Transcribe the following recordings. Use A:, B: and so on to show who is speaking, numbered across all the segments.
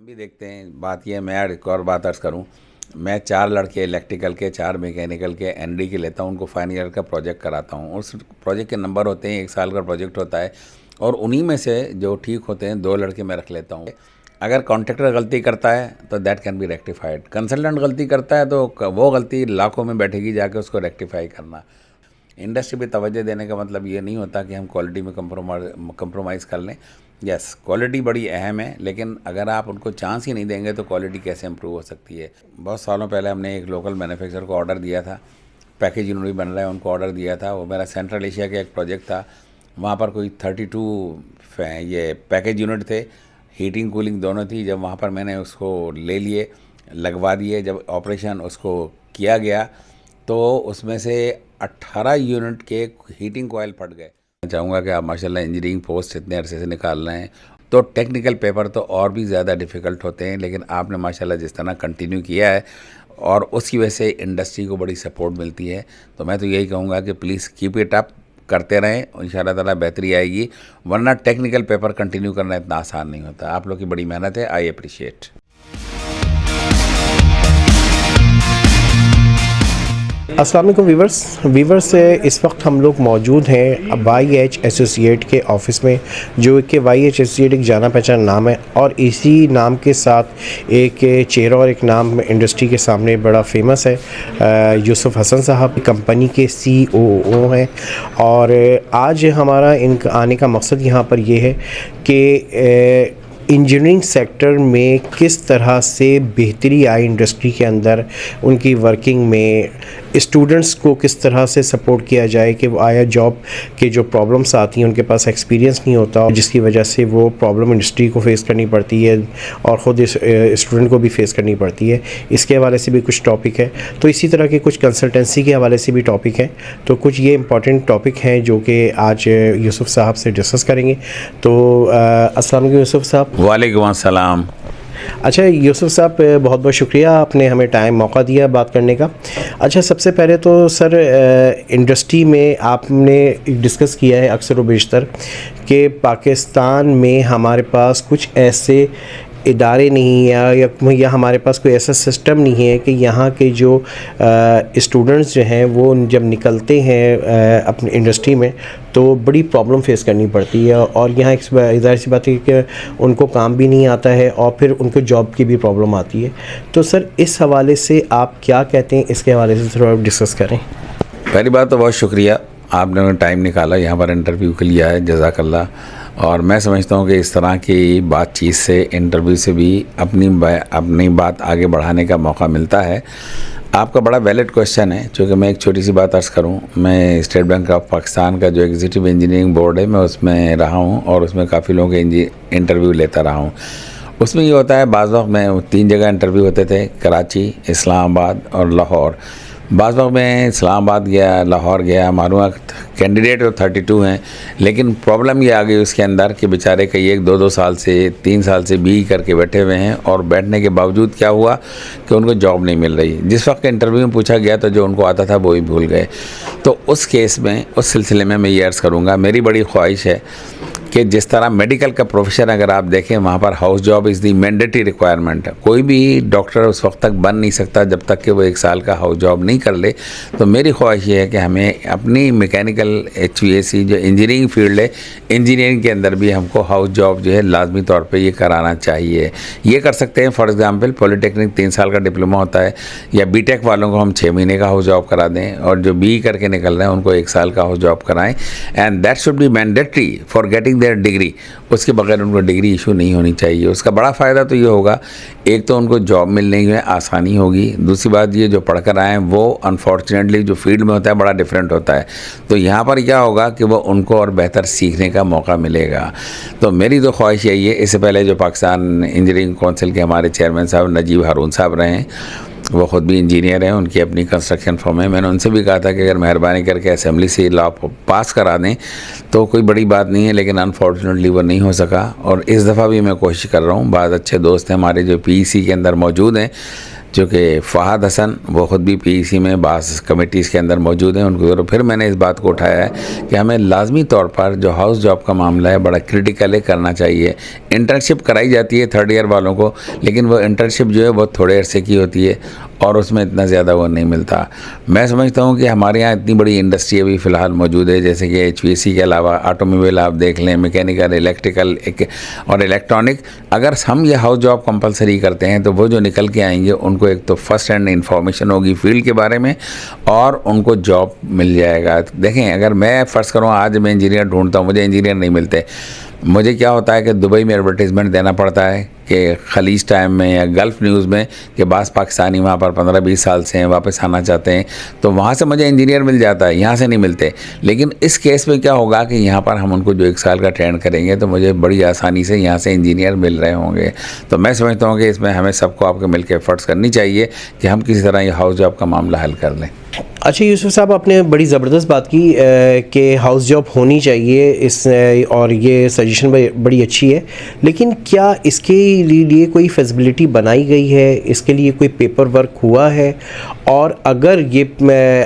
A: हम भी देखते हैं। बात ये है, मैं एक और बात अर्ज़ करूँ, मैं 4 लड़के इलेक्ट्रिकल के, 4 मैकेनिकल के, एनडी के लेता हूँ, उनको फाइनल ईयर का प्रोजेक्ट कराता हूँ। उस प्रोजेक्ट के नंबर होते हैं, 1 साल का प्रोजेक्ट होता है, और उन्हीं में से जो ठीक होते हैं 2 लड़के मैं रख लेता हूँ। अगर कॉन्ट्रैक्टर गलती करता है तो that can be rectified, consultant गलती करता है तो वो गलती लाखों में बैठेगी, जाके उसको रेक्टिफाई करना। इंडस्ट्री पे तवज्जो देने का मतलब ये नहीं होता कि हम क्वालिटी में कंप्रोमाइज़ कर लें। यस, क्वालिटी बड़ी अहम है, लेकिन अगर आप उनको चांस ही नहीं देंगे तो क्वालिटी कैसे इम्प्रूव हो सकती है। बहुत सालों पहले हमने एक लोकल मैन्युफैक्चरर को ऑर्डर दिया था, पैकेज यूनिट भी बन रहा है, उनको ऑर्डर दिया था। वो मेरा सेंट्रल एशिया का एक प्रोजेक्ट था। वहाँ पर कोई 32 ये पैकेज यूनिट थे, हीटिंग कूलिंग दोनों थी। जब वहाँ पर मैंने उसको ले लिए, लगवा दिए, जब ऑपरेशन उसको किया गया तो उसमें से 18 यूनिट के हीटिंग कॉयल फट गए। मैं चाहूँगा कि आप माशाल्लाह इंजीनियरिंग पोस्ट इतने अरसे से निकाल रहे हैं, तो टेक्निकल पेपर तो और भी ज़्यादा डिफ़िकल्ट होते हैं, लेकिन आपने माशाल्लाह जिस तरह कंटिन्यू किया है और उसकी वजह से इंडस्ट्री को बड़ी सपोर्ट मिलती है। तो मैं तो यही कहूँगा कि प्लीज़ कीप इट अप, करते रहें, इंशाअल्लाह ताला बेहतरी आएगी। वरना टेक्निकल पेपर कंटिन्यू करना इतना आसान नहीं होता। आप लोग की बड़ी मेहनत है, आई अप्रिशिएट।
B: अस्सलाम वालेकुम वीवर्स से इस वक्त हम लोग मौजूद हैं YH एसोसिएट के ऑफ़िस में, जो कि YH एसोसिएट एक जाना पहचाना नाम है, और इसी नाम के साथ एक चेहरा और एक नाम इंडस्ट्री के सामने बड़ा फेमस है। यूसुफ हसन साहब कंपनी के COO हैं, और आज हमारा इनका आने का मकसद यहाँ पर ये है कि इंजीनियरिंग सेक्टर में किस तरह से बेहतरी आई इंडस्ट्री के अंदर, उनकी वर्किंग में स्टूडेंट्स को किस तरह से सपोर्ट किया जाए कि वो आया जॉब के जो प्रॉब्लम्स आती हैं, उनके पास एक्सपीरियंस नहीं होता, जिसकी वजह से वो प्रॉब्लम इंडस्ट्री को फेस करनी पड़ती है और ख़ुद इस स्टूडेंट को भी फेस करनी पड़ती है। इसके हवाले से भी कुछ टॉपिक है, तो इसी तरह के कुछ कंसल्टेंसी के हवाले से भी टॉपिक हैं। तो कुछ ये इंपॉर्टेंट टॉपिक हैं जो कि आज यूसुफ साहब से डिस्कस करेंगे। तो अस्सलाम वालेकुम यूसुफ साहब।
A: वालेकुम अस्सलाम।
B: अच्छा यूसुफ साहब, बहुत बहुत शुक्रिया, आपने हमें टाइम मौका दिया बात करने का। अच्छा, सबसे पहले तो सर, इंडस्ट्री में आपने डिस्कस किया है अक्सर व बेशतर कि पाकिस्तान में हमारे पास कुछ ऐसे इदारे नहीं हैं या हमारे पास कोई ऐसा सिस्टम नहीं है कि यहाँ के जो स्टूडेंट्स जो हैं वो जब निकलते हैं अपनी इंडस्ट्री में तो बड़ी प्रॉब्लम फेस करनी पड़ती है, और यहाँ एक ज़ाहिर सी बात है कि उनको काम भी नहीं आता है और फिर उनको जॉब की भी प्रॉब्लम आती है। तो सर, इस हवाले से आप क्या कहते हैं, इसके हवाले से थोड़ा डिस्कस करें।
A: पहली बात तो बहुत शुक्रिया, आपने टाइम निकाला यहाँ पर इंटरव्यू के लिए है, जज़ाकल्लाह। और मैं समझता हूँ कि इस तरह की बातचीत से, इंटरव्यू से भी अपनी बात आगे बढ़ाने का मौका मिलता है। आपका बड़ा वैलिड क्वेश्चन है, चूँकि मैं एक छोटी सी बात अर्ज़ करूँ, मैं स्टेट बैंक ऑफ पाकिस्तान का जो एग्जीक्यूटिव इंजीनियरिंग बोर्ड है, मैं उसमें रहा हूँ और उसमें काफ़ी लोगों के इंटरव्यू लेता रहा हूँ। उसमें ये होता है, बाज़ वक्त में 3 जगह इंटरव्यू होते थे, कराची, इस्लामाबाद और लाहौर। बाज़ वक्त में इस्लामाबाद गया, लाहौर गया, मालूम कैंडिडेट तो 32 हैं, लेकिन प्रॉब्लम ये आ गई उसके अंदर कि बेचारे कई 1-2 साल से, 3 साल से BE करके बैठे हुए हैं, और बैठने के बावजूद क्या हुआ कि उनको जॉब नहीं मिल रही। जिस वक्त इंटरव्यू में पूछा गया तो जो उनको आता था वो ही भूल गए। तो उस केस में, उस सिलसिले में मैं ये अर्ज़ करूँगा, मेरी बड़ी ख्वाहिश है कि जिस तरह मेडिकल का प्रोफेशन अगर आप देखें, वहाँ पर house job is the mandatory requirement है। कोई भी डॉक्टर उस वक्त तक बन नहीं सकता जब तक कि वो 1 साल का हाउस जॉब नहीं कर ले। तो मेरी ख्वाहिश ये है कि हमें अपनी मैकेनिकल HVAC जो इंजीनियरिंग फील्ड है, इंजीनियरिंग के अंदर भी हमको हाउस जॉब जो है लाजमी तौर पर ये कराना चाहिए। ये कर सकते हैं, फॉर एग्ज़ाम्पल पॉलीटेक्निक 3 साल का डिप्लोमा होता है, या BTech वालों को हम 6 महीने का हाउस जॉब करा दें, और जो BE करके निकल रहे हैं उनको 1 साल का हाउस जॉब कराएँ। And that should be mandatory for getting there degree. उसके बगैर उनको डिग्री इशू नहीं होनी चाहिए। उसका बड़ा फ़ायदा तो ये होगा, एक तो उनको जॉब मिलने में आसानी होगी, दूसरी बात ये जो पढ़कर आए हैं वो अनफॉर्चुनेटली जो फील्ड में होता है बड़ा डिफरेंट होता है। तो यहाँ पर क्या होगा कि वो उनको और बेहतर सीखने का मौका मिलेगा। तो मेरी तो ख्वाहिश यही है। इससे पहले जो पाकिस्तान इंजीनियरिंग काउंसिल के हमारे चेयरमैन साहब नजीब हारून साहब रहे हैं, वो ख़ुद भी इंजीनियर हैं, उनकी अपनी कंस्ट्रक्शन फर्म है। मैंने उनसे भी कहा था कि अगर मेहरबानी करके असेंबली से लॉ पास करा दें तो कोई बड़ी बात नहीं है, लेकिन अनफॉर्चुनेटली वो नहीं हो सका। और इस दफ़ा भी मैं कोशिश कर रहा हूँ। बहुत अच्छे दोस्त हैं हमारे जो PEC के अंदर मौजूद हैं, जो कि फ़हाद हसन, वो ख़ुद भी PEC में बास कमेटीज़ के अंदर मौजूद हैं। उनको फिर मैंने इस बात को उठाया है कि हमें लाजमी तौर पर जो हाउस जॉब का मामला है बड़ा क्रिटिकल है, करना चाहिए। इंटर्नशिप कराई जाती है थर्ड ईयर वालों को, लेकिन वो इंटर्नशिप जो है बहुत थोड़े अरसे की होती है और उसमें इतना ज़्यादा वो नहीं मिलता। मैं समझता हूँ कि हमारे यहाँ इतनी बड़ी इंडस्ट्री अभी फ़िलहाल मौजूद है, जैसे कि HVAC के अलावा ऑटोमोबाइल आप देख लें, मैकेनिकल, इलेक्ट्रिकल और इलेक्ट्रॉनिक। अगर हम ये हाउस जॉब कंपलसरी करते हैं तो वो जो निकल के आएंगे उनको एक तो फर्स्ट हैंड इन्फॉर्मेशन होगी फील्ड के बारे में और उनको जॉब मिल जाएगा। देखें, अगर मैं फ़र्ज़ करूँ आज मैं इंजीनियर ढूंढता हूँ, मुझे इंजीनियर नहीं मिलते, मुझे क्या होता है कि दुबई में एडवर्टीज़मेंट देना पड़ता है कि खलीज टाइम में या गल्फ़ न्यूज़ में कि बास पाकिस्तानी वहाँ पर 15-20 साल से हैं, वापस आना चाहते हैं, तो वहाँ से मुझे इंजीनियर मिल जाता है, यहाँ से नहीं मिलते। लेकिन इस केस में क्या होगा कि यहाँ पर हम उनको जो 1 साल का ट्रेन करेंगे तो मुझे बड़ी आसानी से यहाँ से इंजीनियर मिल रहे होंगे। तो मैं समझता हूँ कि इसमें हमें सबको आपके मिल के एफर्ट्स करनी चाहिए कि हम किसी तरह ये हाउस जॉब का मामला हल कर लें।
B: अच्छा यूसुफ साहब, आपने बड़ी ज़बरदस्त बात की कि हाउस जॉब होनी चाहिए इस और ये सजेशन बड़ी अच्छी है, लेकिन क्या इसके लिए कोई फैसिलिटी बनाई गई है, इसके लिए कोई पेपर वर्क हुआ है? और अगर ये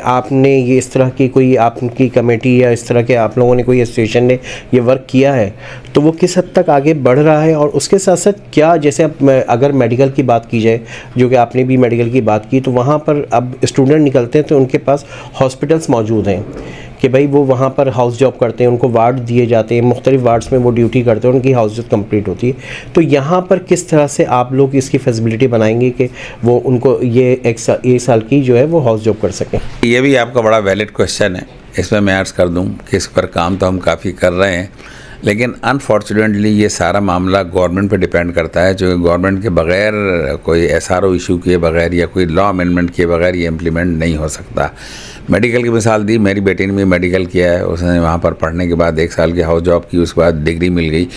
B: आपने ये इस तरह की कोई आपकी कमेटी या इस तरह के आप लोगों ने कोई एसोसिएशन ने ये वर्क किया है तो वो किस हद तक आगे बढ़ रहा है? और उसके साथ साथ क्या, जैसे अब अगर मेडिकल की बात की जाए, जो कि आपने भी मेडिकल की बात की, तो वहाँ पर अब स्टूडेंट निकलते हैं तो उनके पास हॉस्पिटल्स मौजूद हैं कि भाई वो वहाँ पर हाउस जॉब करते हैं, उनको वार्ड दिए जाते हैं, मुख्तलिफ वार्ड्स में वो ड्यूटी करते हैं, उनकी हाउस जॉब कंप्लीट होती है। तो यहाँ पर किस तरह से आप लोग इसकी फैसिलिटी बनाएंगे कि वो उनको ये एक साल की जो है वो हाउस जॉब कर सकें?
A: ये भी आपका बड़ा वैलिड क्वेश्चन है, इसमें मैं अर्ज़ कर दूं कि इस पर काम तो हम काफ़ी कर रहे हैं, लेकिन अनफॉर्चुनेटली ये सारा मामला गवर्नमेंट पे डिपेंड करता है, जो गवर्नमेंट के बगैर कोई SRO इशू किए बगैर या कोई लॉ अमेंडमेंट किए बगैर ये इम्प्लीमेंट नहीं हो सकता। मेडिकल की मिसाल दी, मेरी बेटी ने भी मेडिकल किया है, उसने वहाँ पर पढ़ने के बाद 1 साल की हाउस जॉब की, उसके बाद डिग्री मिल गई।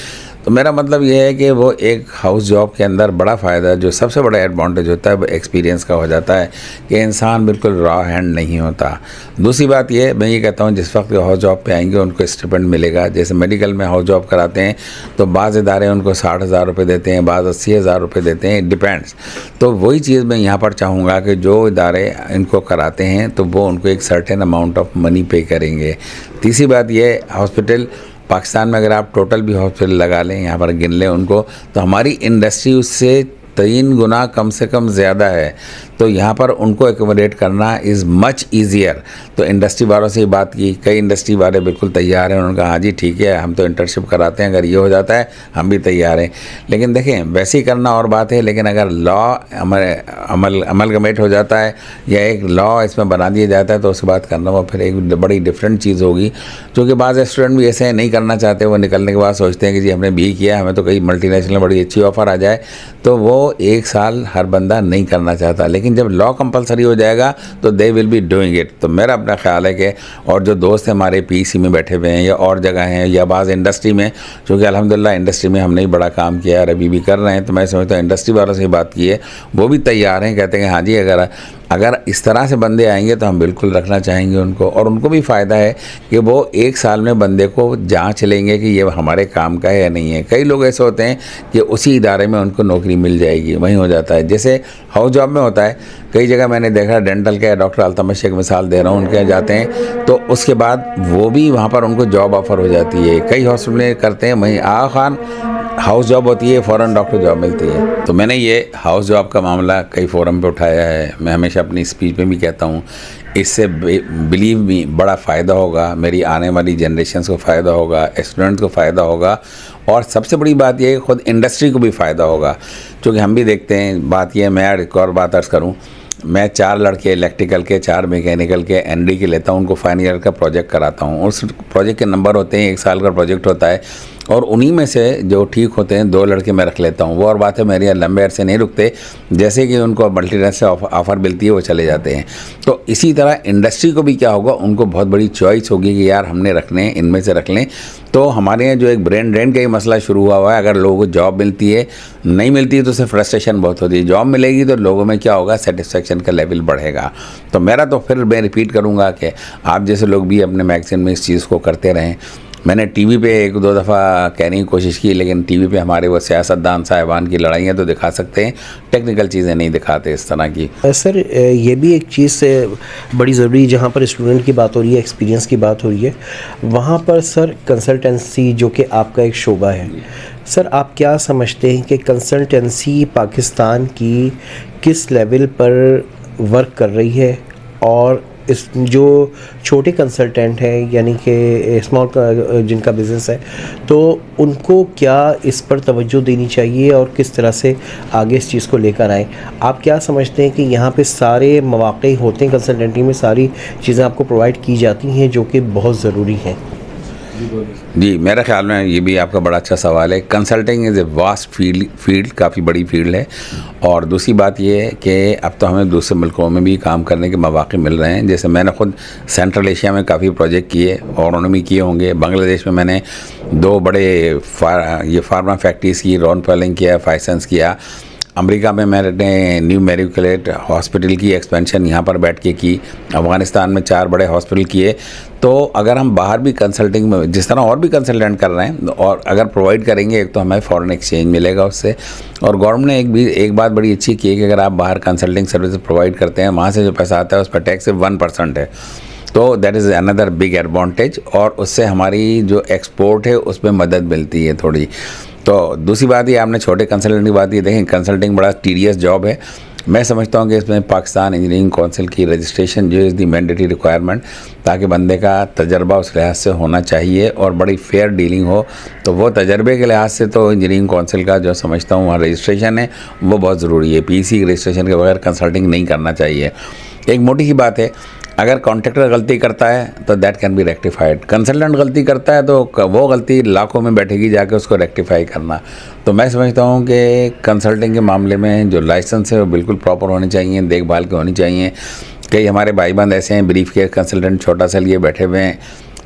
A: तो मेरा मतलब ये है कि वो एक हाउस जॉब के अंदर बड़ा फ़ायदा, जो सबसे बड़ा एडवांटेज होता है वो एक्सपीरियंस का हो जाता है कि इंसान बिल्कुल रॉ हैंड नहीं होता। दूसरी बात ये, मैं ये कहता हूँ जिस वक्त हाउस जॉब पे आएंगे उनको स्टिपेंड मिलेगा। जैसे मेडिकल में हाउस जॉब कराते हैं तो बाज़ इदारे उनको 60,000 रुपये देते हैं, बाज़ 80,000 रुपये देते हैं, डिपेंड्स। तो वही चीज़ मैं यहाँ पर चाहूँगा कि जो इदारे इनको कराते हैं तो वो उनको एक सर्टेन अमाउंट ऑफ मनी पे करेंगे। तीसरी बात ये, हॉस्पिटल पाकिस्तान में अगर आप टोटल भी हॉस्पिटल लगा लें, यहाँ पर गिन लें उनको, तो हमारी इंडस्ट्री उससे 3 गुना कम से कम ज़्यादा है। तो यहाँ पर उनको एकोमोडेट करना इज़ मच ईजियर। तो इंडस्ट्री वालों से बात की, कई इंडस्ट्री वाले बिल्कुल तैयार हैं, उन्होंने कहा हाँ जी ठीक है, हम तो इंटर्नशिप कराते हैं, अगर ये हो जाता है हम भी तैयार हैं। लेकिन देखें, वैसे ही करना और बात है, लेकिन अगर लॉ अमलगमेट हो जाता है या एक लॉ इसमें बना दिया जाता है तो उसके बाद करना वो फिर एक बड़ी डिफरेंट चीज़ होगी। क्योंकि बाज़ स्टूडेंट भी ऐसे नहीं करना चाहते, वो निकलने के बाद सोचते हैं कि जी हमने भी किया, हमें तो कई मल्टीनेशनल बड़ी अच्छी ऑफ़र आ जाए, तो वो 1 साल हर बंदा नहीं करना चाहता। लेकिन जब लॉ कंपलसरी हो जाएगा तो they will be doing it. तो मेरा अपना ख्याल है कि, और जो दोस्त हैं हमारे PEC में बैठे हुए हैं या और जगह हैं या बाज़ इंडस्ट्री में, क्योंकि अल्हम्दुलिल्लाह इंडस्ट्री में हमने ही बड़ा काम किया है और अभी भी कर रहे हैं, तो मैं समझता हूँ इंडस्ट्री वालों से बात की है, वो भी तैयार हैं, कहते हैं हाँ जी अगर इस तरह से बंदे आएंगे तो हम बिल्कुल रखना चाहेंगे उनको। और उनको भी फ़ायदा है कि वो 1 साल में बंदे को जांच लेंगे कि ये हमारे काम का है या नहीं है। कई लोग ऐसे होते हैं कि उसी इदारे में उनको नौकरी मिल जाएगी, वहीं हो जाता है। जैसे हाउस जॉब में होता है, कई जगह मैंने देखा, डेंटल के डॉक्टर अल्तमश एक मिसाल दे रहा हूँ, उनके यहाँ जाते हैं तो उसके बाद वो भी वहाँ पर उनको जॉब ऑफ़र हो जाती है। कई हॉस्पिटल करते हैं, वहीं आगा खान हाउस जॉब होती है, फ़ौरन डॉक्टर जॉब मिलती है। तो मैंने ये हाउस जॉब का मामला कई फोरम पे उठाया है। मैं हमेशा अपनी स्पीच में भी कहता हूँ, इससे बिलीव मी बड़ा फ़ायदा होगा, मेरी आने वाली जनरेशन को फ़ायदा होगा, स्टूडेंट्स को फ़ायदा होगा, और सबसे बड़ी बात यह है ख़ुद इंडस्ट्री को भी फ़ायदा होगा। क्योंकि हम भी देखते हैं, बात यह है, मैं एक और बात अर्ज़ करूँ, मैं 4 लड़के इलेक्ट्रिकल के, 4 मैकेनिकल के, ND के लेता हूँ, उनको फाइनल ईयर का प्रोजेक्ट कराता हूँ। उस प्रोजेक्ट के नंबर होते हैं, 1 साल का प्रोजेक्ट होता है, और उन्हीं में से जो ठीक होते हैं 2 लड़के मैं रख लेता हूँ। वो और बात है, मेरे यहाँ लंबे अरसे नहीं रुकते, जैसे कि उनको मल्टीनेशनल से ऑफ़र मिलती है वो चले जाते हैं। तो इसी तरह इंडस्ट्री को भी क्या होगा, उनको बहुत बड़ी चॉइस होगी कि यार हमने रखने हैं, इनमें से रख लें। तो हमारे यहाँ जो एक ब्रेन ड्रेन का ही मसला शुरू हुआ है, अगर लोगों को जॉब मिलती है, नहीं मिलती है तो उससे फ्रस्ट्रेशन बहुत होती है। जॉब मिलेगी तो लोगों में क्या होगा, सेटिस्फेक्शन का लेवल बढ़ेगा। तो मेरा तो फिर मैं रिपीट करूँगा कि आप जैसे लोग भी अपने मैगज़ीन में इस चीज़ को करते रहें, मैंने टीवी पे एक दो दफ़ा कहने की कोशिश की, लेकिन टीवी पे हमारे वो सियासतदान साहिबान की लड़ाइयाँ तो दिखा सकते हैं, टेक्निकल चीज़ें नहीं दिखाते इस तरह की।
B: सर ये भी एक चीज़ से बड़ी ज़रूरी, जहाँ पर स्टूडेंट की बात हो रही है, एक्सपीरियंस की बात हो रही है, वहाँ पर सर कंसल्टेंसी जो कि आपका एक शोबा है, सर आप क्या समझते हैं कि कंसल्टेंसी पाकिस्तान की किस लेवल पर वर्क कर रही है, और इस जो छोटे कंसल्टेंट हैं यानी कि स्मॉल जिनका बिज़नेस है, तो उनको क्या इस पर तवज्जो देनी चाहिए और किस तरह से आगे इस चीज़ को लेकर आएँ? आप क्या समझते हैं कि यहाँ पे सारे मौक़े होते हैं, कंसल्टेंटी में सारी चीज़ें आपको प्रोवाइड की जाती हैं जो कि बहुत ज़रूरी हैं?
A: जी, मेरे ख़्याल में ये भी आपका बड़ा अच्छा सवाल है। Consulting is a vast field काफ़ी बड़ी फील्ड है। और दूसरी बात ये है कि अब तो हमें दूसरे मुल्कों में भी काम करने के मौक़े मिल रहे हैं। जैसे मैंने ख़ुद सेंट्रल एशिया में काफ़ी प्रोजेक्ट किए और उन्होंने भी किए होंगे। बांग्लादेश में मैंने 2 बड़े फार्मा फैक्ट्रीज़ की रॉन पेलिंग किया, फाइसेंस किया। अमेरिका में मैंने न्यू मैरिकुलेट हॉस्पिटल की एक्सपेंशन यहाँ पर बैठ के की। अफ़गानिस्तान में 4 बड़े हॉस्पिटल किए। तो अगर हम बाहर भी कंसल्टिंग में जिस तरह और भी कंसल्टेंट कर रहे हैं, और अगर प्रोवाइड करेंगे, एक तो हमें फ़ॉरेन एक्सचेंज मिलेगा उससे, और गवर्नमेंट ने एक बात बड़ी अच्छी की है कि अगर आप बाहर कंसल्टिंग सर्विस प्रोवाइड करते हैं, वहाँ से जो पैसा आता है उस पर टैक्स सिर्फ 1% है। तो that is another big advantage, और उससे हमारी जो एक्सपोर्ट है उसमें मदद मिलती है थोड़ी। तो दूसरी बात ये, आपने छोटे कंसल्टेंट की बात, ये देखें कंसल्टिंग बड़ा टीडियस जॉब है। मैं समझता हूँ कि इसमें पाकिस्तान इंजीनियरिंग काउंसिल की रजिस्ट्रेशन जो इज़ दी मैंडेटरी रिक्वायरमेंट, ताकि बंदे का तजर्बा उस लिहाज से होना चाहिए और बड़ी फेयर डीलिंग हो। तो वो तजर्बे के लिहाज से तो इंजीनियरिंग काउंसिल का जो समझता हूँ वहाँ रजिस्ट्रेशन है वो बहुत ज़रूरी है। पीसी रजिस्ट्रेशन के बगैर कंसल्टिंग नहीं करना चाहिए। एक मोटी सी बात है, अगर कॉन्ट्रैक्टर गलती करता है तो that can be rectified. Consultant गलती करता है तो वो गलती लाखों में बैठेगी जाके उसको रेक्टिफाई करना। तो मैं समझता हूँ कि कंसल्टिंग के मामले में जो लाइसेंस है वो बिल्कुल प्रॉपर होने चाहिए, देखभाल के होनी चाहिए। कई हमारे भाई बंद ऐसे हैं, ब्रीफ केस कंसल्टेंट छोटा सा लिए बैठे हुए हैं,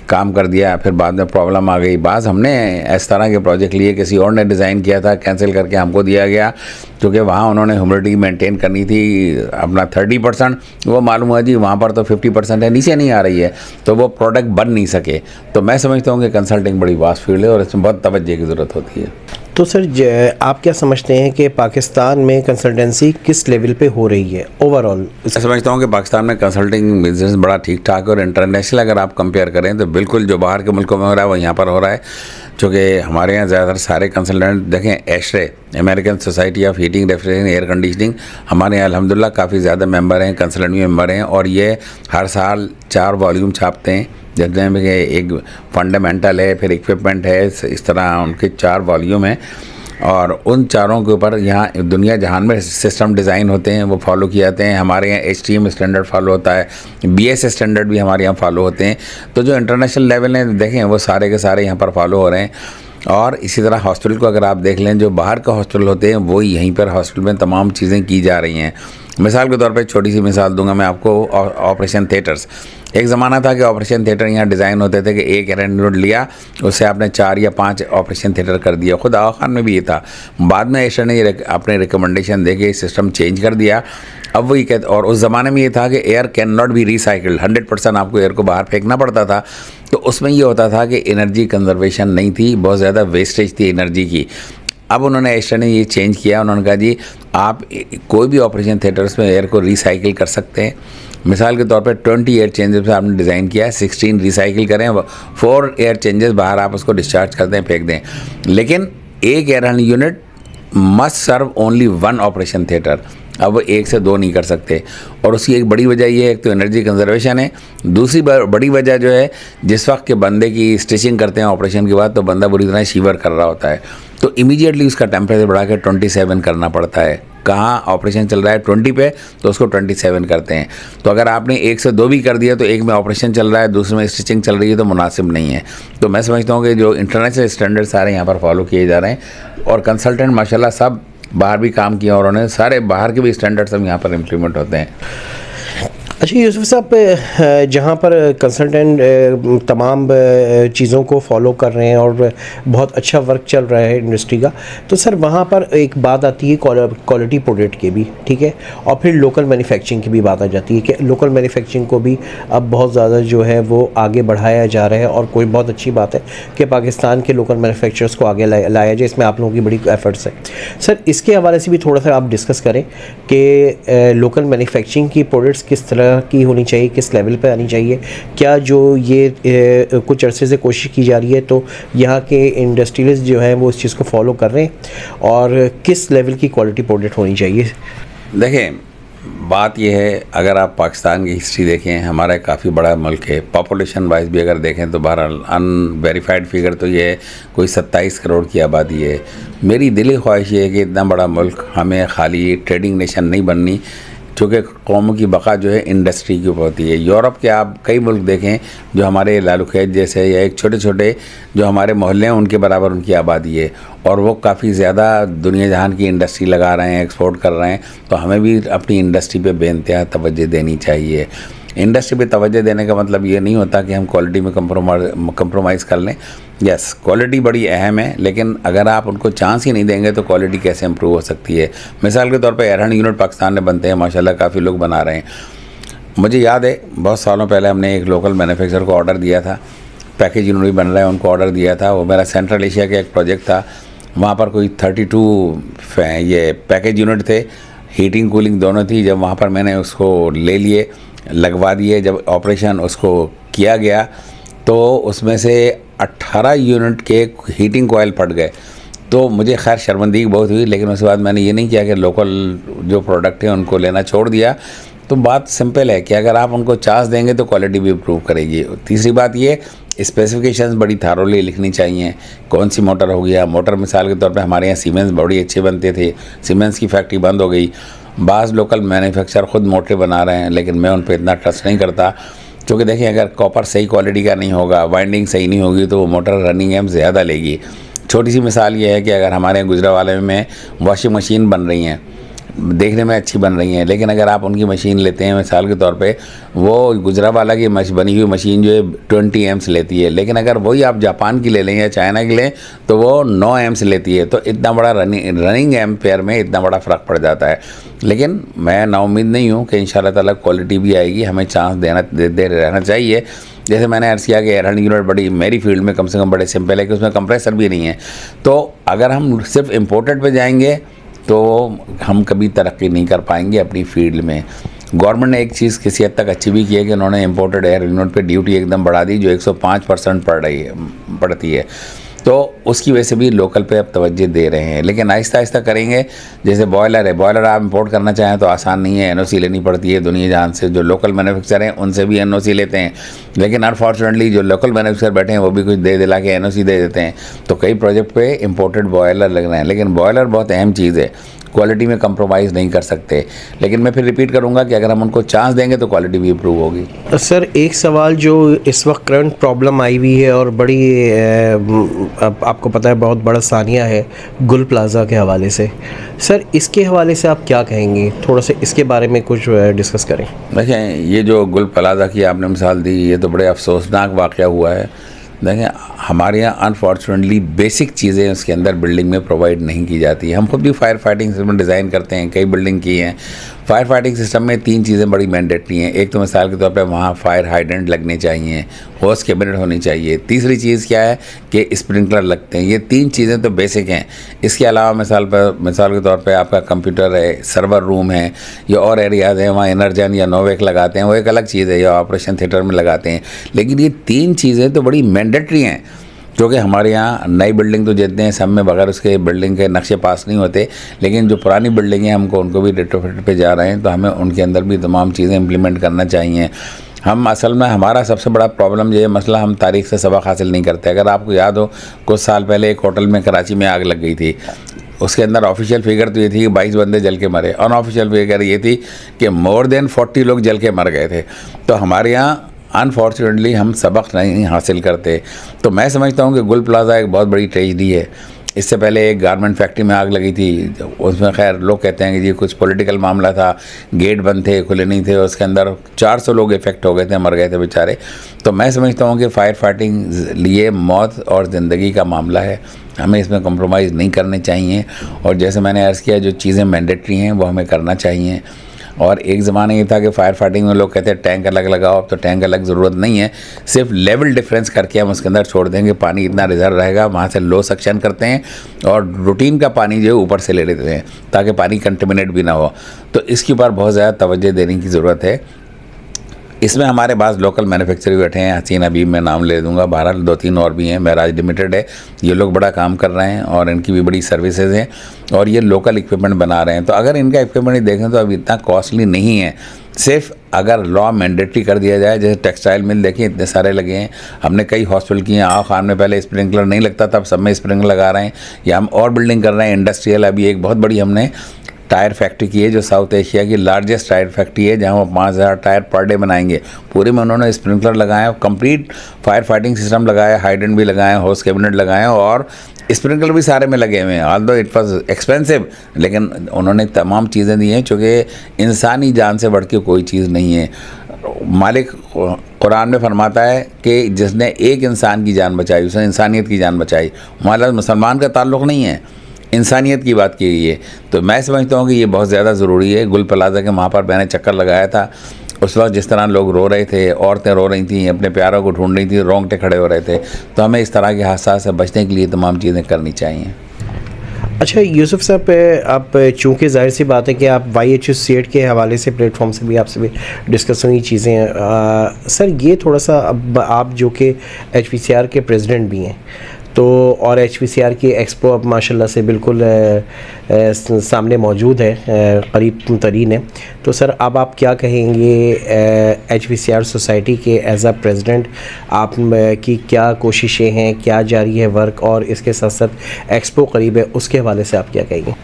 A: काम कर दिया, फिर बाद में प्रॉब्लम आ गई। बाज़ हमने इस तरह के प्रोजेक्ट लिए, किसी और ने डिज़ाइन किया था, कैंसिल करके हमको दिया गया, क्योंकि वहाँ उन्होंने ह्यूमिडिटी मेंटेन करनी थी अपना 30%, वो मालूम हुआ जी वहाँ पर तो 50% है, नीचे नहीं आ रही है, तो वो प्रोडक्ट बन नहीं सके। तो मैं समझता हूँ कि कंसल्टिंग बड़ी वास्ट फील्ड है और इसमें बहुत तवज्जो की ज़रूरत होती है।
B: तो सर आप क्या समझते हैं कि पाकिस्तान में कंसल्टेंसी किस लेवल पे हो रही है ओवरऑल?
A: मैं समझता हूँ कि पाकिस्तान में कंसल्टिंग बिजनेस बड़ा ठीक ठाक है, और इंटरनेशनल अगर आप कंपेयर करें तो बिल्कुल जो बाहर के मुल्कों में हो रहा है वो यहाँ पर हो रहा है। चूँकि हमारे यहाँ ज़्यादातर सारे कंसल्टेंट देखें, ASHRAE American Society of Heating Refrigeration Air Conditioning, हमारे यहाँ अल्हम्दुलिल्लाह काफ़ी ज़्यादा मेंबर हैं, कंसल्टेंट भी मेंबर हैं, और ये हर साल 4 वॉल्यूम छापते हैं, जिसमें एक फंडामेंटल है, फिर इक्विपमेंट है, इस तरह उनके 4 वॉल्यूम हैं। और उन चारों के ऊपर यहाँ दुनिया जहान में सिस्टम डिज़ाइन होते हैं, वो फॉलो किए जाते हैं। हमारे यहाँ HTM स्टैंडर्ड फॉलो होता है, BS स्टैंडर्ड भी हमारे यहाँ फॉलो होते हैं। तो जो इंटरनेशनल लेवल है देखें, वो सारे के सारे यहाँ पर फॉलो हो रहे हैं। और इसी तरह हॉस्पिटल को अगर आप देख लें, जो बाहर का हॉस्पिटल होते हैं वो यहीं पर हॉस्पिटल में तमाम चीज़ें की जा रही हैं। मिसाल के तौर पे छोटी सी मिसाल दूंगा मैं आपको, ऑपरेशन थिएटर्स। एक ज़माना था कि ऑपरेशन थिएटर यहाँ डिज़ाइन होते थे कि एक एरेंड लिया, उससे आपने 4 या 5 ऑपरेशन थिएटर कर दिया। खुद आगा खान में भी ये था। बाद में एशिया ने अपने रिकमेंडेशन दे के सिस्टम चेंज कर दिया। अब वही कहते, और उस ज़माने में ये था कि air can not be recycled, 100% आपको एयर को बाहर फेंकना पड़ता था। तो उसमें ये होता था कि एनर्जी कंजर्वेशन नहीं थी, बहुत ज़्यादा वेस्टेज थी एनर्जी की। अब उन्होंने एशिया ने ये चेंज किया, उन्होंने कहा जी आप कोई भी ऑपरेशन थिएटर्स में एयर को रिसाइकिल कर सकते हैं। मिसाल के तौर पे 20 एयर चेंजेस आपने डिज़ाइन किया है, 16 रिसाइकिल करें, 4 एयर चेंजेस बाहर आप उसको डिस्चार्ज कर दें, फेंक दें। लेकिन एक air handling unit must serve only 1 operation theatre. अब वो 1 से 2 नहीं कर सकते, और उसकी एक बड़ी वजह ये है, एक तो एनर्जी कंजर्वेशन है, दूसरी बड़ी वजह जो है, जिस वक्त के बंदे की स्टिचिंग करते हैं ऑपरेशन के बाद, तो बंदा बुरी तरह शीवर कर रहा होता है, तो इमीडिएटली उसका टेम्परेचर बढ़ा के 27 करना पड़ता है। कहाँ ऑपरेशन चल रहा है 20 पे, तो उसको 27 करते हैं। तो अगर आपने 1 से 2 भी कर दिया, तो एक में ऑपरेशन चल रहा है, दूसरे में स्टिचिंग चल रही है, तो मुनासिब नहीं है। तो मैं समझता हूँ कि जो इंटरनेशनल स्टैंडर्ड सारे यहाँ पर फॉलो किए जा रहे हैं, और कंसल्टेंट माशाल्लाह सब बाहर भी काम किया, और उन्होंने सारे बाहर के भी स्टैंडर्ड्स सब यहाँ पर इम्प्लीमेंट होते हैं।
B: अच्छा यूसुफ साहब, जहाँ पर कंसल्टेंट तमाम चीज़ों को फॉलो कर रहे हैं और बहुत अच्छा वर्क चल रहा है इंडस्ट्री का, तो सर वहाँ पर एक बात आती है क्वालिटी प्रोडक्ट की भी, ठीक है, और फिर लोकल मैन्युफैक्चरिंग की भी बात आ जाती है कि लोकल मैन्युफैक्चरिंग को भी अब बहुत ज़्यादा जो है वो आगे बढ़ाया जा रहा है, और कोई बहुत अच्छी बात है कि पाकिस्तान के लोकल मैन्युफैक्चरर्स को आगे लाया जाए। इसमें आप लोगों की बड़ी एफर्ट्स है। सर इसके हवाले से भी थोड़ा सा आप डिस्कस करें कि लोकल मैन्युफैक्चरिंग की प्रोडक्ट्स किस तरह की होनी चाहिए, किस लेवल पे आनी चाहिए, क्या जो ये कुछ अरसे से कोशिश की जा रही है तो यहाँ के इंडस्ट्रियलिस्ट जो हैं वो इस चीज़ को फॉलो कर रहे हैं, और किस लेवल की क्वालिटी प्रोडक्ट होनी चाहिए?
A: देखें, बात यह है, अगर आप पाकिस्तान की हिस्ट्री देखें, हमारा काफ़ी बड़ा मुल्क है। पॉपुलेशन वाइज भी अगर देखें तो बहरहाल अनवेरीफाइड फिगर तो ये है कोई 27 करोड़ की आबादी है। मेरी दिली ख्वाहिश ये है कि इतना बड़ा मुल्क हमें खाली ट्रेडिंग नेशन नहीं बननी, चूँकि कौमों की बका जो है इंडस्ट्री के ऊपर होती है। यूरोप के आप कई मुल्क देखें जो हमारे लालूखैत जैसे या एक छोटे छोटे जो हमारे मोहल्ले हैं उनके बराबर उनकी आबादी है, और वो काफ़ी ज़्यादा दुनिया जहान की इंडस्ट्री लगा रहे हैं, एक्सपोर्ट कर रहे हैं। तो हमें भी अपनी इंडस्ट्री पे बेइंतहा तवज्जो देनी चाहिए। इंडस्ट्री पे तवज्जो देने का मतलब ये नहीं होता कि हम क्वालिटी में कंप्रोमाइज़ कर लें। यस, क्वालिटी बड़ी अहम है, लेकिन अगर आप उनको चांस ही नहीं देंगे तो क्वालिटी कैसे इंप्रूव हो सकती है। मिसाल के तौर पे एयर हैंड यूनिट पाकिस्तान में बनते हैं, माशाल्लाह काफ़ी लोग बना रहे हैं। मुझे याद है बहुत सालों पहले हमने एक लोकल मैन्युफैक्चरर को ऑर्डर दिया था, पैकेज यूनिट भी बन रहा है, उनको ऑर्डर दिया था। वो मेरा सेंट्रल एशिया का एक प्रोजेक्ट था, वहाँ पर कोई 32 ये पैकेज यूनिट थे, हीटिंग कूलिंग दोनों थी। जब वहाँ पर मैंने उसको ले लिए, लगवा दिए, जब ऑपरेशन उसको किया गया तो उसमें से 18 यूनिट के हीटिंग कॉयल फट गए। तो मुझे खैर शर्मिंदगी बहुत हुई, लेकिन उसके बाद मैंने ये नहीं किया कि लोकल जो प्रोडक्ट है उनको लेना छोड़ दिया। तो बात सिंपल है कि अगर आप उनको चांस देंगे तो क्वालिटी भी इम्प्रूव करेगी। तीसरी बात ये, स्पेसिफिकेशंस बड़ी थारोली लिखनी चाहिए। कौन सी मोटर हो गया, मोटर मिसाल के तौर पे हमारे यहाँ सीमेंस बड़ी अच्छे बनते थे, सीमेंस की फैक्ट्री बंद हो गई। बाज़ लोकल मैन्युफैक्चरर ख़ुद मोटर बना रहे हैं, लेकिन मैं उन पर इतना ट्रस्ट नहीं करता, क्योंकि देखिए अगर कॉपर सही क्वालिटी का नहीं होगा, वाइंडिंग सही नहीं होगी तो वो मोटर रनिंग एम ज़्यादा लेगी। छोटी सी मिसाल ये है कि अगर हमारे गुजरावाले में वॉशिंग मशीन बन रही हैं, देखने में अच्छी बन रही हैं, लेकिन अगर आप उनकी मशीन लेते हैं मिसाल के तौर पे, वो गुजरावाला की बनी हुई मशीन जो है 20 एम्स लेती है, लेकिन अगर वही आप जापान की ले लें या चाइना की लें तो वो 9 एम्स लेती है। तो इतना बड़ा रनिंग एम्पेयर में इतना बड़ा फ़र्क पड़ जाता है। लेकिन मैं नाउम्मीद नहीं हूँ कि इंशाल्लाह ताला क्वालिटी भी आएगी, हमें चांस दे रहना चाहिए। जैसे मैंने अर्ज़ किया कि एयर हैंड यूनिट बड़ी मेरी फील्ड में कम से कम बड़े सिंपल है कि उसमें कंप्रेसर भी नहीं है। तो अगर हम सिर्फ इम्पोर्टेड पे जाएंगे तो हम कभी तरक्की नहीं कर पाएंगे अपनी फील्ड में। गवर्नमेंट ने एक चीज़ किसी हद तक अच्छी भी की है कि उन्होंने इम्पोर्टेड एयर यूनिट पे ड्यूटी एकदम बढ़ा दी, जो 105% पड़ती है। तो उसकी वजह से भी लोकल पे अब तवज्जो दे रहे हैं, लेकिन आहिस्ता आहिस्ता करेंगे। जैसे बॉयलर है, बॉयलर आप इंपोर्ट करना चाहें तो आसान नहीं है, एनओसी लेनी पड़ती है दुनिया जहान से। जो लोकल मैन्युफैक्चर हैं उनसे भी एनओसी लेते हैं, लेकिन अनफॉर्चुनेटली जो लोकल मैन्युफैक्चर बैठे हैं वो भी कुछ दे दिला के एनओसी दे देते हैं। तो कई प्रोजेक्ट पे इंपोर्टेड बॉयलर लग रहे हैं, लेकिन बॉयलर बहुत अहम चीज़ है, क्वालिटी में कंप्रोमाइज़ नहीं कर सकते। लेकिन मैं फिर रिपीट करूंगा कि अगर हम उनको चांस देंगे तो क्वालिटी भी इम्प्रूव होगी।
B: सर एक सवाल जो इस वक्त करंट प्रॉब्लम आई हुई है और बड़ी आपको पता है बहुत बड़ा सानिया है गुल प्लाज़ा के हवाले से, सर इसके हवाले से आप क्या कहेंगे? थोड़ा सा इसके बारे में कुछ डिस्कस करें।
A: देखें, ये जो गुल प्लाज़ा की आपने मिसाल दी, ये तो बड़े अफसोसनाक वाक़या हुआ है। देखें, हमारे यहाँ अनफॉर्चुनेटली बेसिक चीज़ें उसके अंदर बिल्डिंग में प्रोवाइड नहीं की जाती। हम खुद भी फायर फाइटिंग सिस्टम डिज़ाइन करते हैं, कई बिल्डिंग की हैं। फायर फाइटिंग सिस्टम में 3 चीज़ें बड़ी मैंडेटरी हैं। एक तो मिसाल के तौर पे वहाँ फायर हाइड्रेंट लगने चाहिए, होस कैबिनेट होनी चाहिए। तीसरी चीज़ क्या है कि स्प्रिंकलर लगते हैं। ये 3 चीज़ें तो बेसिक हैं। इसके अलावा मिसाल के तौर पे आपका कंप्यूटर है, सर्वर रूम है या और एरियाज़ हैं, वहाँ एनर्जन या नोवेक लगाते हैं, वो एक अलग चीज़ है, या ऑपरेशन थिएटर में लगाते हैं। लेकिन ये 3 चीज़ें तो बड़ी मैंडेटरी हैं, क्योंकि हमारे यहाँ नई बिल्डिंग तो जितने हैं सब में बगैर उसके बिल्डिंग के नक्शे पास नहीं होते, लेकिन जो पुरानी बिल्डिंग है हमको उनको भी रेट्रोफिट पे जा रहे हैं, तो हमें उनके अंदर भी तमाम चीज़ें इम्प्लीमेंट करना चाहिए। हम असल में हमारा सबसे बड़ा प्रॉब्लम ये मसला, हम तारीख़ से सबक हासिल नहीं करते। अगर आपको याद हो, कुछ साल पहले एक होटल में कराची में आग लग गई थी। उसके अंदर ऑफिशियल फिगर तो ये थी कि 22 बंदे जल के मरे, अनऑफिशियल फिगर ये थी कि मोर देन 40 लोग जल के मर गए थे। तो हमारे यहाँ अनफॉर्चुनेटली हम सबक नहीं हासिल करते। तो मैं समझता हूँ कि गुल प्लाज़ा एक बहुत बड़ी ट्रेजेडी है। इससे पहले एक गारमेंट फैक्ट्री में आग लगी थी, उसमें खैर लोग कहते हैं कि ये कुछ पॉलिटिकल मामला था, गेट बंद थे, खुले नहीं थे, उसके अंदर 400 लोग इफेक्ट हो गए थे, मर गए थे बेचारे। तो मैं समझता हूँ कि फायर फाइटिंग लिए मौत और ज़िंदगी का मामला है, हमें इसमें कॉम्प्रोमाइज़ नहीं करने चाहिए। और जैसे मैंने अर्ज़ किया, जो चीज़ें मैंडेटरी हैं वो हमें करना चाहिए। और एक ज़माना ये था कि फायर फाइटिंग में लोग कहते हैं टैंक अलग लगाओ, अब तो टैंक अलग ज़रूरत नहीं है, सिर्फ लेवल डिफरेंस करके हम उसके अंदर छोड़ देंगे, पानी इतना रिजर्व रहेगा, वहाँ से लो सक्शन करते हैं और रूटीन का पानी जो है ऊपर से ले लेते हैं ताकि पानी कंटेमिनेट भी ना हो। तो इसके ऊपर बहुत ज़्यादा तवज्जो देने की ज़रूरत है। इसमें हमारे पास लोकल मैन्युफैक्चरर बैठे हैं, हसीन अबीब मैं नाम ले दूंगा, बहरहाल 2-3 और भी हैं, महराज लिमिटेड है, ये लोग बड़ा काम कर रहे हैं और इनकी भी बड़ी सर्विसेज हैं और ये लोकल इक्विपमेंट बना रहे हैं। तो अगर इनका इक्विपमेंट देखें तो अभी इतना कॉस्टली नहीं है, सिर्फ अगर लॉ मैंडेटरी कर दिया जाए। जैसे टेक्सटाइल मिल देखिए इतने सारे लगे हैं, हमने कई हॉस्पिटल किए हैं, खान में पहले स्प्रिंकलर नहीं लगता था, अब सब में स्प्रिंकलर लगा रहे हैं, या हम और बिल्डिंग कर रहे हैं इंडस्ट्रियल। अभी एक बहुत बड़ी हमने टायर फैक्ट्री की है जो साउथ एशिया की लार्जेस्ट टायर फैक्ट्री है, जहाँ वो 5000 टायर पर डे बनाएंगे, पूरे में उन्होंने स्प्रिंकलर लगाए, कंप्लीट फायर फाइटिंग सिस्टम लगाया, हाइडेंट भी लगाए, होस कैबिनेट लगाए और स्प्रिंकलर भी सारे में लगे हुए हैं। ऑल्दो इट वाज एक्सपेंसिव, लेकिन उन्होंने तमाम चीज़ें दी हैं, चूँकि इंसानी जान से बढ़ के कोई चीज़ नहीं है। मालिक कुरान में फरमाता है कि जिसने एक इंसान की जान बचाई उसने इंसानियत की जान बचाई। हमारा मुसलमान का ताल्लुक़ नहीं है, इंसानियत की बात की गई है। तो मैं समझता हूँ कि ये बहुत ज़्यादा ज़रूरी है। गुल प्लाजा के वहाँ पर मैंने चक्कर लगाया था, उस वक्त जिस तरह लोग रो रहे थे, औरतें रो रही थी, अपने प्यारों को ढूंढ रही थी, रोंगटे खड़े हो रहे थे। तो हमें इस तरह के हादसा से बचने के लिए तमाम चीज़ें करनी चाहिए।
B: अच्छा यूसुफ साहब, आप चूँकि ज़ाहिर सी बात है कि आप YHSCAT के हवाले से प्लेटफॉर्म से भी आपसे भी डिस्कस हुई चीज़ें हैं। सर ये थोड़ा सा, अब आप जो कि HPCR के प्रेसिडेंट भी हैं, तो और HPCR की एक्सपो अब माशाल्लाह से बिल्कुल सामने मौजूद है, करीब तरीन है। तो सर अब आप क्या कहेंगे HPCR सोसाइटी के एज अ प्रेसिडेंट, आप की क्या कोशिशें हैं, क्या जारी है वर्क, और इसके साथ साथ एक्सपो करीब है, उसके हवाले से आप क्या कहेंगे?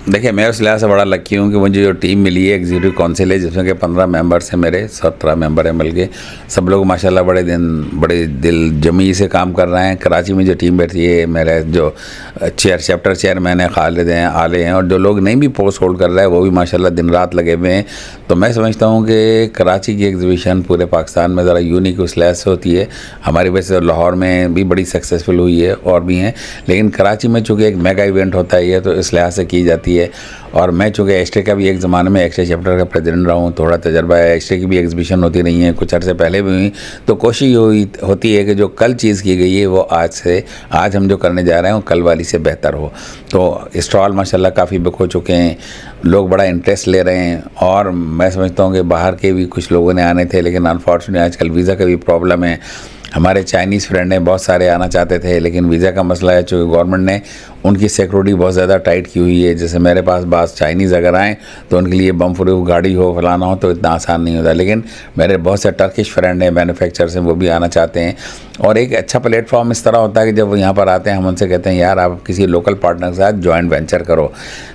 A: देखिए, मैं उस लिहाज से बड़ा लकी हूँ कि मुझे जो टीम मिली है, एग्जीक्यूटिव काउंसिल है जिसमें कि 15 मेंबर्स हैं, मेरे 17 मेंबर हैं मिल के, सब लोग माशाल्लाह बड़े दिल जमी से काम कर रहे हैं। कराची में जो टीम बैठी है, मेरे जो चैप्टर चेयरमैन है खालिद हैं, आले हैं, और जो लोग नहीं भी पोस्ट होल्ड कर रहे हैं वो भी माशाल्लाह दिन रात लगे हुए हैं। तो मैं समझता हूँ कि कराची की एग्जीबिशन पूरे पाकिस्तान में ज़रा यूनिक उस लिहाज से होती है। हमारी वजह से लाहौर में भी बड़ी सक्सेसफुल हुई है और भी हैं, लेकिन कराची में चूँकि एक मेगा इवेंट होता है तो इस लिहाज से की जाती है। और मैं चूँकि एस्टे का भी एक ज़माने में एक्सटे चैप्टर का प्रेसिडेंट रहा हूँ, थोड़ा तजर्बा है। एस्टे की भी एग्जीबिशन होती रही है, कुछ अर्से पहले भी हुई। तो कोशिश होती है कि जो कल चीज़ की गई है वो आज हम जो करने जा रहे हैं वो कल वाली से बेहतर हो। तो स्टॉल माशाल्लाह काफ़ी बुक हो चुके हैं, लोग बड़ा इंटरेस्ट ले रहे हैं। और मैं समझता हूँ कि बाहर के भी कुछ लोगों ने आने थे, लेकिन अनफॉर्चुनेटली आजकल वीज़ा का भी प्रॉब्लम है। हमारे चाइनीज़ फ्रेंड हैं, बहुत सारे आना चाहते थे, लेकिन वीज़ा का मसला है, चूँकि गवर्नमेंट ने उनकी सिक्योरिटी बहुत ज़्यादा टाइट की हुई है। जैसे मेरे पास बास चाइनीज़ अगर आएँ तो उनके लिए बम प्रूफ गाड़ी हो, फलाना हो, तो इतना आसान नहीं होता। लेकिन मेरे बहुत से टर्किश फ्रेंड हैं, मैन्युफैक्चरर्स हैं, वो भी आना चाहते हैं। और एक अच्छा प्लेटफॉर्म इस तरह होता है कि जब वो यहाँ पर आते हैं, हम उनसे कहते हैं यार आप किसी लोकल पार्टनर के साथ जॉइंट वेंचर करो,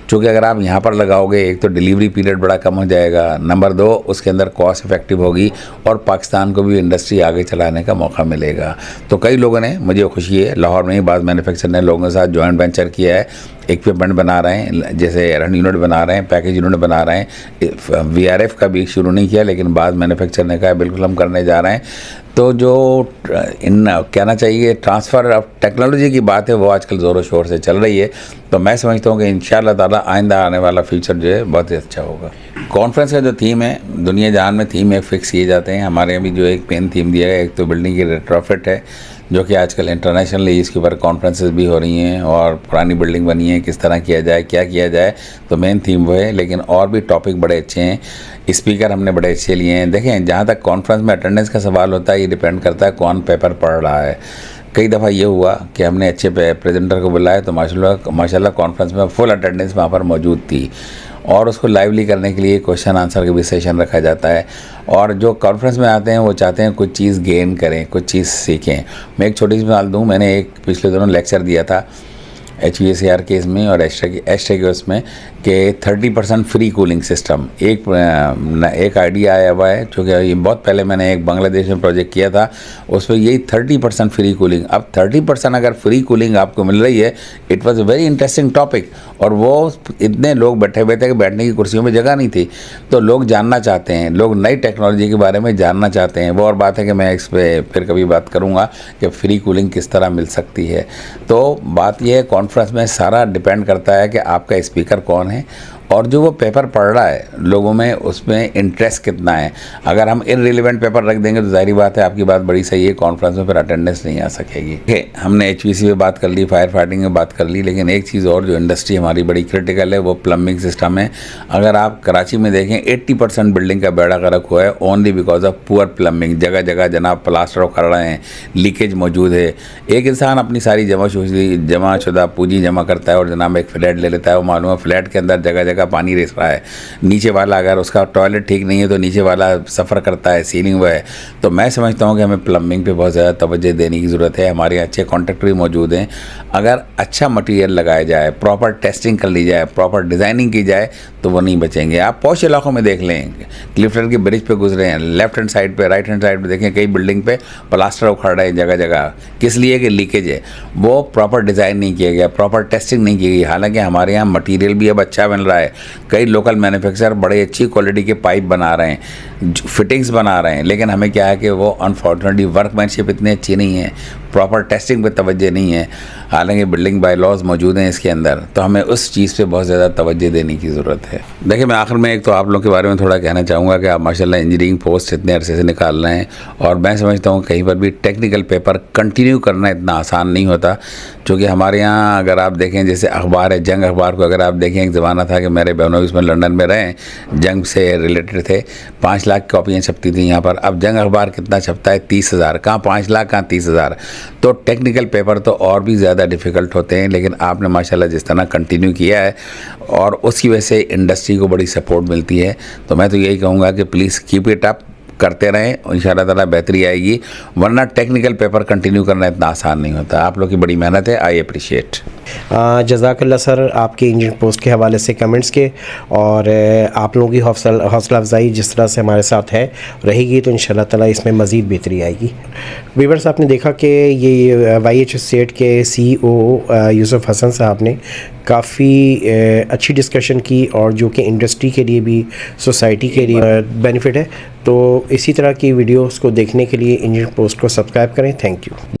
A: चूँकि अगर आप यहाँ पर लगाओगे एक तो डिलीवरी पीरियड बड़ा कम हो जाएगा, नंबर 2 उसके अंदर कॉस्ट इफेक्टिव होगी और पाकिस्तान को भी इंडस्ट्री आगे चलाने का मौका मिलेगा। तो कई लोगों ने, मुझे खुशी है, लाहौर में ही बाद मैन्युफैक्चर ने लोगों के साथ जॉइंट वेंचर किया है, इक्विपमेंट बना रहे हैं, जैसे रन यूनिट बना रहे हैं, पैकेज यूनिट बना रहे हैं। VRF का भी शुरू नहीं किया, लेकिन बाद मैन्युफैक्चर ने कहा बिल्कुल हम करने जा रहे हैं। तो जो कहना चाहिए ट्रांसफ़र ऑफ टेक्नोलॉजी की बात है वो आजकल ज़ोरों शोर से चल रही है। तो मैं समझता हूँ कि इंशाअल्लाह ताला आइंदा आने वाला फ्यूचर जो है बहुत ही अच्छा होगा। कॉन्फ्रेंस का जो थीम है, दुनिया जहान में थीम एक फ़िक्स किए जाते हैं। हमारे यहाँ भी जो एक पेन थीम दिया है, एक तो बिल्डिंग की रेट्रोफिट है जो कि आजकल इंटरनेशनली इसके ऊपर कॉन्फ्रेंसेस भी हो रही हैं, और पुरानी बिल्डिंग बनी है, किस तरह किया जाए, क्या किया जाए, तो मेन थीम वो है। लेकिन और भी टॉपिक बड़े अच्छे हैं, स्पीकर हमने बड़े अच्छे लिए हैं। देखें, जहाँ तक कॉन्फ्रेंस में अटेंडेंस का सवाल होता है, ये डिपेंड करता है कौन पेपर पढ़ रहा है। कई दफ़ा ये हुआ कि हमने अच्छे प्रेजेंटर को बुलाया तो माशाल्लाह कॉन्फ्रेंस में फुल अटेंडेंस वहाँ पर मौजूद थी, और उसको लाइवली करने के लिए क्वेश्चन आंसर का भी सेशन रखा जाता है। और जो कॉन्फ्रेंस में आते हैं वो चाहते हैं कुछ चीज़ गेन करें, कुछ चीज़ सीखें। मैं एक छोटी सी मिसाल दूँ, मैंने एक पिछले दिनों लेक्चर दिया था HVACR के इसमें और एस्ट्रा के उसमें कि 30% फ्री कूलिंग सिस्टम एक आइडिया आया हुआ है, जो कि ये बहुत पहले मैंने एक बांग्लादेश में प्रोजेक्ट किया था, उस पर यही 30% फ्री कूलिंग। अब 30% अगर फ्री कूलिंग आपको मिल रही है, it was a very interesting topic. और वो इतने लोग बैठे हुए थे कि बैठने की कुर्सियों में जगह नहीं थी। तो लोग जानना चाहते हैं, लोग नई टेक्नोलॉजी के बारे में जानना चाहते हैं। वो और बात है कि मैं इस पर फिर कभी बात करूँगा कि फ्री कूलिंग किस तरह मिल सकती है। तो बात यह है, कॉन्फ्रेंस में सारा डिपेंड करता है कि आपका स्पीकर कौन है और जो वो पेपर पढ़ रहा है लोगों में उसमें इंटरेस्ट कितना है। अगर हम इररिलेवेंट पेपर रख देंगे तो जाहिर बात है आपकी बात बड़ी सही है, कॉन्फ्रेंस में फिर अटेंडेंस नहीं आ सकेगी। हमने HVAC पे बात कर ली, फायर फाइटिंग में बात कर ली, लेकिन एक चीज़ और जो इंडस्ट्री हमारी बड़ी क्रिटिकल है वो प्लम्बिंग सिस्टम है। अगर आप कराची में देखें 80% बिल्डिंग का बेड़ा गर्क हुआ है only because of poor plumbing. जगह जगह जनाब प्लास्टर उखड़ रहे हैं, लीकेज मौजूद है। एक इंसान अपनी सारी जमाशुदा पूंजी जमा करता है और जनाब एक फ्लैट ले लेता है। वो मालूम है फ्लैट के अंदर जगह जगह पानी रिस रहा है, नीचे वाला अगर उसका टॉयलेट ठीक नहीं है तो नीचे वाला सफ़र करता है, सीलिंग हुआ है। तो मैं समझता हूँ कि हमें प्लम्बिंग पे बहुत ज़्यादा तवज्जो देने की ज़रूरत है। हमारे अच्छे कॉन्ट्रैक्टर भी मौजूद हैं। अगर अच्छा मटेरियल लगाया जाए, प्रॉपर टेस्टिंग कर ली जाए, प्रॉपर डिज़ाइनिंग की जाए तो वो नहीं बचेंगे। आप पॉश इलाकों में देख लें, क्लिफ्टन की ब्रिज पे गुजरे हैं, लेफ्ट हैंड साइड पे, राइट हैंड साइड पे देखें कई बिल्डिंग पे प्लास्टर उखड़ रहे हैं जगह जगह। किस लिए कि लीकेज है। वो प्रॉपर डिज़ाइन नहीं किया गया, प्रॉपर टेस्टिंग नहीं की गई। हालांकि हमारे यहाँ मटेरियल भी अब अच्छा मिल रहा है। कई लोकल मैन्युफैक्चरर बड़े अच्छी क्वालिटी के पाइप बना रहे हैं, फिटिंग्स बना रहे हैं, लेकिन हमें क्या है कि वो अनफॉर्चुनेटली वर्कमैनशिप इतनी अच्छी नहीं है, प्रॉपर टेस्टिंग पे तवज्जो नहीं है। हालांकि बिल्डिंग बाय लॉज मौजूद हैं इसके अंदर, तो हमें उस चीज़ पे बहुत ज़्यादा तवज्जो देने की ज़रूरत है। देखिए, मैं आखिर में एक तो आप लोगों के बारे में थोड़ा कहना चाहूँगा कि आप माशाल्लाह इंजीनियरिंग पोस्ट इतने अरसे से निकाल रहे हैं, और मैं समझता हूँ कहीं पर भी टेक्निकल पेपर कंटिन्यू करना इतना आसान नहीं होता। क्योंकि हमारे यहाँ अगर आप देखें, जैसे अखबार है, जंग अखबार को अगर आप देखें, एक ज़माना था कि मेरे बहनों इसमें लंदन में रहे, जंग से रिलेटेड थे, 5 लाख कॉपियाँ छपती थी यहाँ पर। अब जंग अखबार कितना छपता है? 30,000। कहाँ 5 लाख, कहाँ 30,000। तो टेक्निकल पेपर तो और भी ज़्यादा डिफ़िकल्ट होते हैं, लेकिन आपने माशाल्लाह जिस तरह कंटिन्यू किया है और उसकी वजह से इंडस्ट्री को बड़ी सपोर्ट मिलती है। तो मैं तो यही कहूँगा कि प्लीज़ कीप इट अप, करते रहें, इंशाअल्लाह ताला बेहतरी आएगी। वरना टेक्निकल पेपर कंटिन्यू करना इतना आसान नहीं होता। आप लोग की बड़ी मेहनत है, आई अप्रिशिएट।
B: जज़ाकल्लाह सर, आपके इंजीनियर पोस्ट के हवाले से कमेंट्स के, और आप लोगों की हौसला अफजाई जिस तरह से हमारे साथ है रहेगी तो इंशाअल्लाह ताला इसमें मज़ीद बेहतरी आएगी। व्यूअर्स, आपने देखा कि ये YHSCAT के CEO यूसुफ हसन साहब ने काफ़ी अच्छी डिस्कशन की, और जो कि इंडस्ट्री के लिए भी, सोसाइटी के लिए बेनिफिट है। तो इसी तरह की वीडियोस को देखने के लिए इंजीनियर पोस्ट को सब्सक्राइब करें। Thank you.